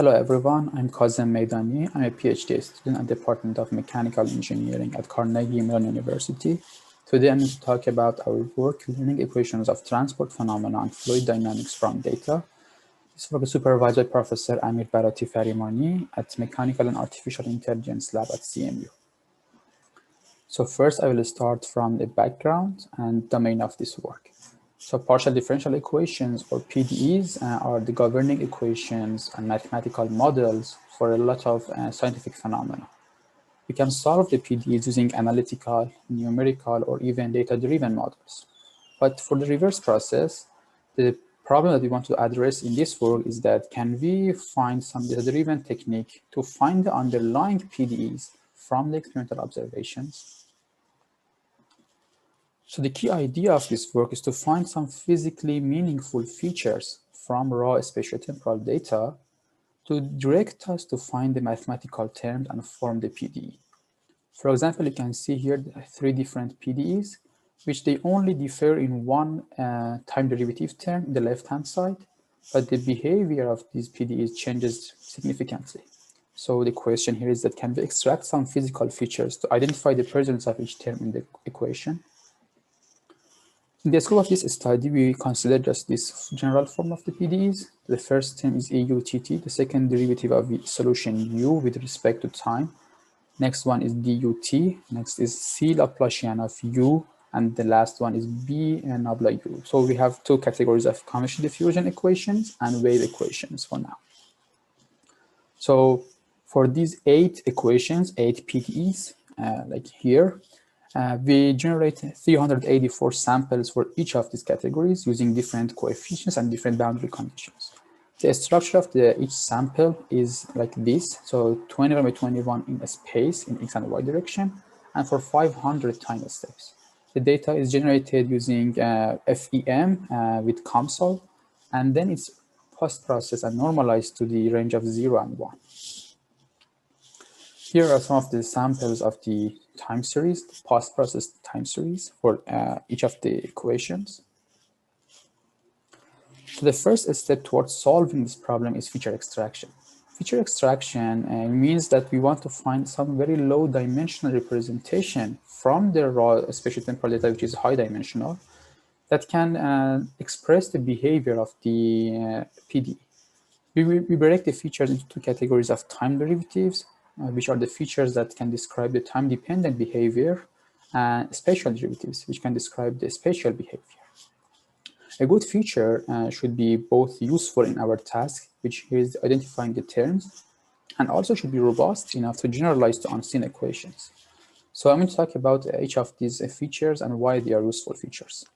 Hello everyone, I'm Kazem Meidani. I'm a PhD student at the Department of Mechanical Engineering at Carnegie Mellon University. Today I'm going to talk about our work learning equations of transport phenomena and fluid dynamics from data. This work is supervised by Professor Amir Barati Farimani at Mechanical and Artificial Intelligence Lab at CMU. So first I will start from the background and domain of this work. So partial differential equations, or PDEs, are the governing equations and mathematical models for a lot of scientific phenomena. We can solve the PDEs using analytical, numerical, or even data-driven models. But for the reverse process, the problem that we want to address in this work is that can we find some data-driven technique to find the underlying PDEs from the experimental observations? So the key idea of this work is to find some physically meaningful features from raw spatiotemporal data to direct us to find the mathematical terms and form the PDE. For example, you can see here three different PDEs, which they only differ in one time derivative term in the left-hand side, but the behavior of these PDEs changes significantly. So the question here is that can we extract some physical features to identify the presence of each term in the equation? In the scope of this study, we consider just this general form of the PDEs. The first term is AUTT, the second derivative of the solution U with respect to time. Next one is DUT, next is C Laplacian of U, and the last one is B nabla U. So we have two categories of convection diffusion equations and wave equations for now. So for these 8 equations, 8 PDEs, like here, we generate 384 samples for each of these categories using different coefficients and different boundary conditions. The structure of each sample is like this. So 21 by 21 in a space in X and Y direction, and for 500 time steps. The data is generated using FEM with COMSOL, and then it's post-processed and normalized to the range of 0 and 1. Here are some of the samples of the time series, the post-processed time series for each of the equations. So the first step towards solving this problem is feature extraction. Feature extraction means that we want to find some very low dimensional representation from the raw spatiotemporal data, which is high dimensional, that can express the behavior of the PDE. We break the features into two categories of time derivatives, which are the features that can describe the time-dependent behavior, and spatial derivatives, which can describe the spatial behavior. A good feature should be both useful in our task, which is identifying the terms, and also should be robust enough to generalize to unseen equations. So I'm going to talk about each of these features and why they are useful features.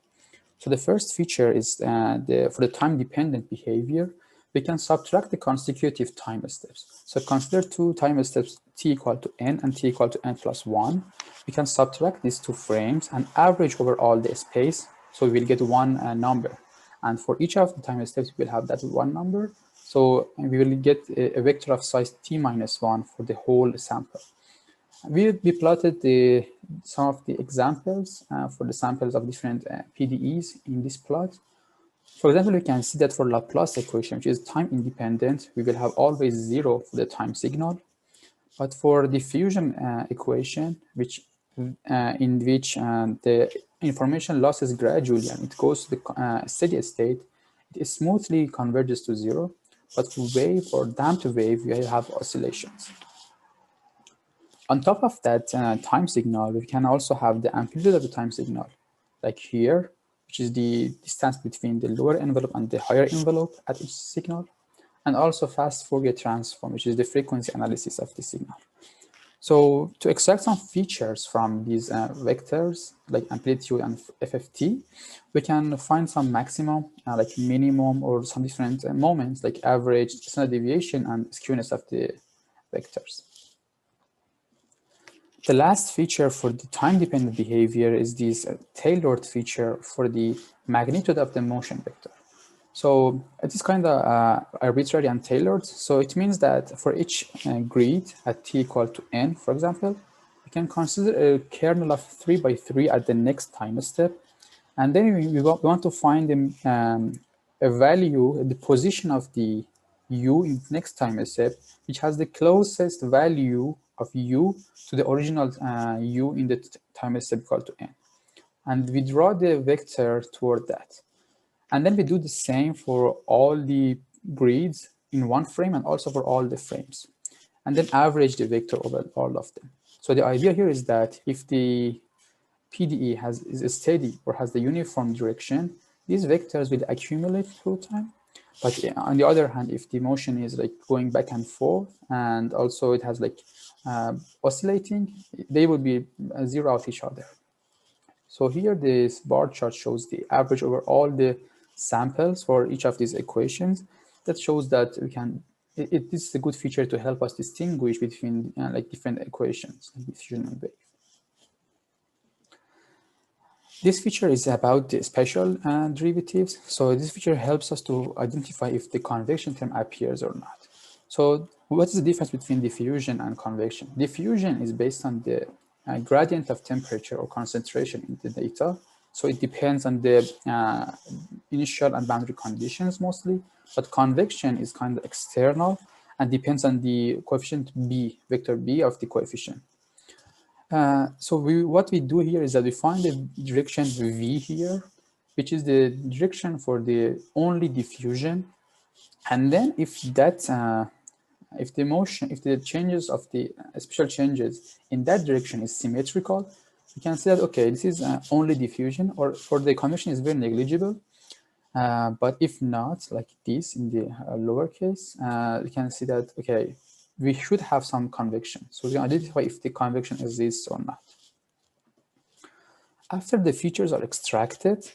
So the first feature is for the time-dependent behavior, we can subtract the consecutive time steps. So consider two time steps, t equal to n and t equal to n plus 1. We can subtract these two frames and average over all the space, so we will get one number. And for each of the time steps, we will have that one number. So we will get a vector of size t minus 1 for the whole sample. We plotted some of the examples for the samples of different PDEs in this plot. For example, we can see that for Laplace equation, which is time independent, we will have always 0 for the time signal. But for diffusion equation, in which the information losses gradually and it goes to the steady state, it smoothly converges to 0. But for wave or damped wave, we have oscillations. On top of that time signal, we can also have the amplitude of the time signal, like here, which is the distance between the lower envelope and the higher envelope at each signal, and also fast Fourier transform, which is the frequency analysis of the signal. So to extract some features from these vectors, like amplitude and FFT, we can find some maximum, like minimum, or some different moments, like average, standard deviation, and skewness of the vectors. The last feature for the time-dependent behavior is this tailored feature for the magnitude of the motion vector. So it is kind of arbitrary and tailored. So it means that for each grid at t equal to n, for example, we can consider a kernel of 3 by 3 at the next time step. And then we want to find a value, the position of the u in the next time step, which has the closest value of u to the original u in the time step equal to n. And we draw the vector toward that. And then we do the same for all the grids in one frame and also for all the frames. And then average the vector over all of them. So the idea here is that if the PDE is steady or has the uniform direction, these vectors will accumulate through time. But on the other hand, if the motion is like going back and forth and also it has like oscillating, they will be zero out each other. So here this bar chart shows the average over all the samples for each of these equations. That shows that we can, it is a good feature to help us distinguish between like different equations, like diffusion and wave. This feature is about the spatial derivatives. So this feature helps us to identify if the convection term appears or not. So what is the difference between diffusion and convection? Diffusion is based on the gradient of temperature or concentration in the data. So it depends on the initial and boundary conditions mostly, but convection is kind of external and depends on the coefficient b, vector b of the coefficient. So what we do here is that we find the direction v here, which is the direction for the only diffusion. And then if that, if the changes of the spatial changes in that direction is symmetrical, we can say that, okay, this is only diffusion, or for the convection is very negligible. But if not, like this in the lower case, we can see that, okay, we should have some convection. So we can identify if the convection exists or not. After the features are extracted,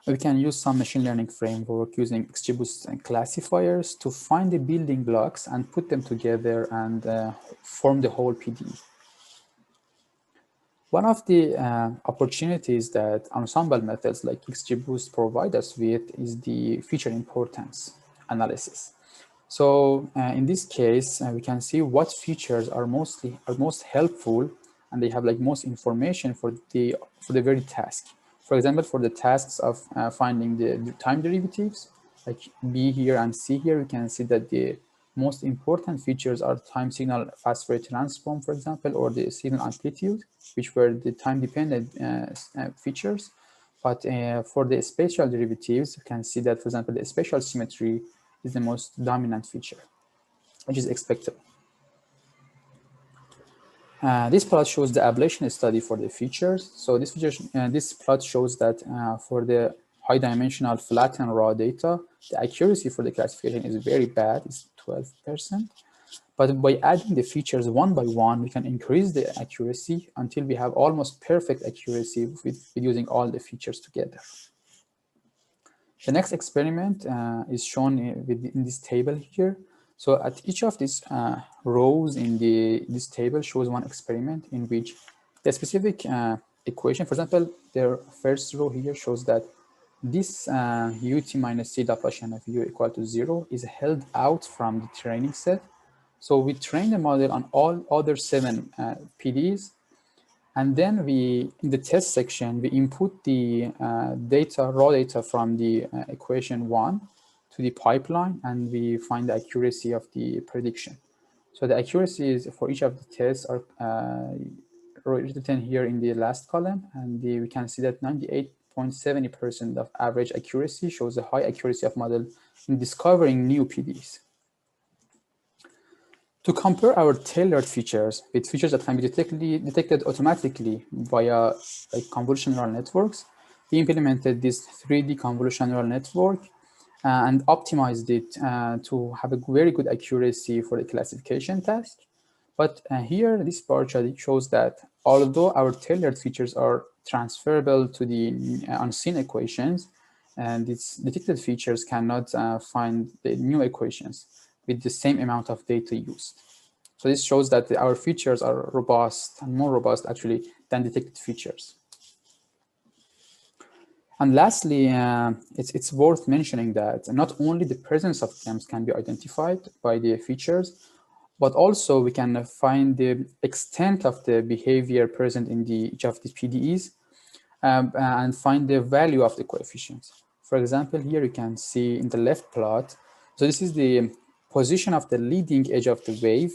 we can use some machine learning framework using XGBoost and classifiers to find the building blocks and put them together and form the whole PDE. One of the opportunities that ensemble methods like XGBoost provide us with is the feature importance analysis. So in this case, we can see what features are most helpful, and they have like most information for the very task. For example, for the tasks of finding the time derivatives, like B here and C here, we can see that the most important features are time signal fast Fourier transform, for example, or the signal amplitude, which were the time-dependent features. But for the spatial derivatives, you can see that, for example, the spatial symmetry is the most dominant feature, which is expected. This plot shows the ablation study for the features. So this plot shows that for the high dimensional flattened raw data, the accuracy for the classification is very bad, it's 12%. But by adding the features one by one, we can increase the accuracy until we have almost perfect accuracy with using all the features together. The next experiment is shown in this table here. So at each of these rows in this table shows one experiment in which the specific equation, for example, the first row here shows that this ut minus c Laplacian of u equal to 0 is held out from the training set. So we train the model on all other 7 PDs, and then in the test section, we input the raw data from the equation 1 to the pipeline, and we find the accuracy of the prediction. So the accuracies for each of the tests are written here in the last column, and we can see that 98.70% of average accuracy shows a high accuracy of model in discovering new PDs. To compare our tailored features with features that can be detected automatically via like convolutional neural networks, we implemented this 3D convolutional neural network and optimized it to have a very good accuracy for the classification task. But here, this bar chart shows that although our tailored features are transferable to the unseen equations, and its detected features cannot find the new equations with the same amount of data used. So this shows that our features are robust and more robust actually than detected features. And lastly, it's worth mentioning that not only the presence of terms can be identified by the features, but also we can find the extent of the behavior present in each of the PDEs and find the value of the coefficients. For example, here you can see in the left plot, so this is the position of the leading edge of the wave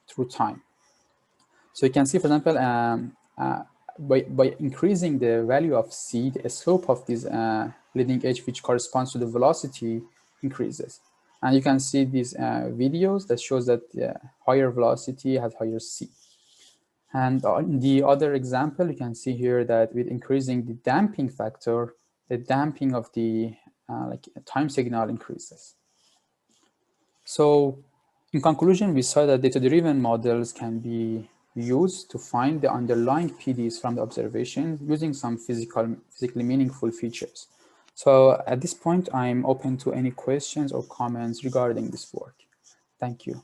through time. So you can see, for example, by increasing the value of c, the slope of this leading edge, which corresponds to the velocity, increases. And you can see these videos that shows that higher velocity has higher c. And in the other example, you can see here that with increasing the damping factor, the damping of the time signal increases. So in conclusion, we saw that data-driven models can be used to find the underlying PDs from the observation using some physically meaningful features. So at this point, I'm open to any questions or comments regarding this work. Thank you.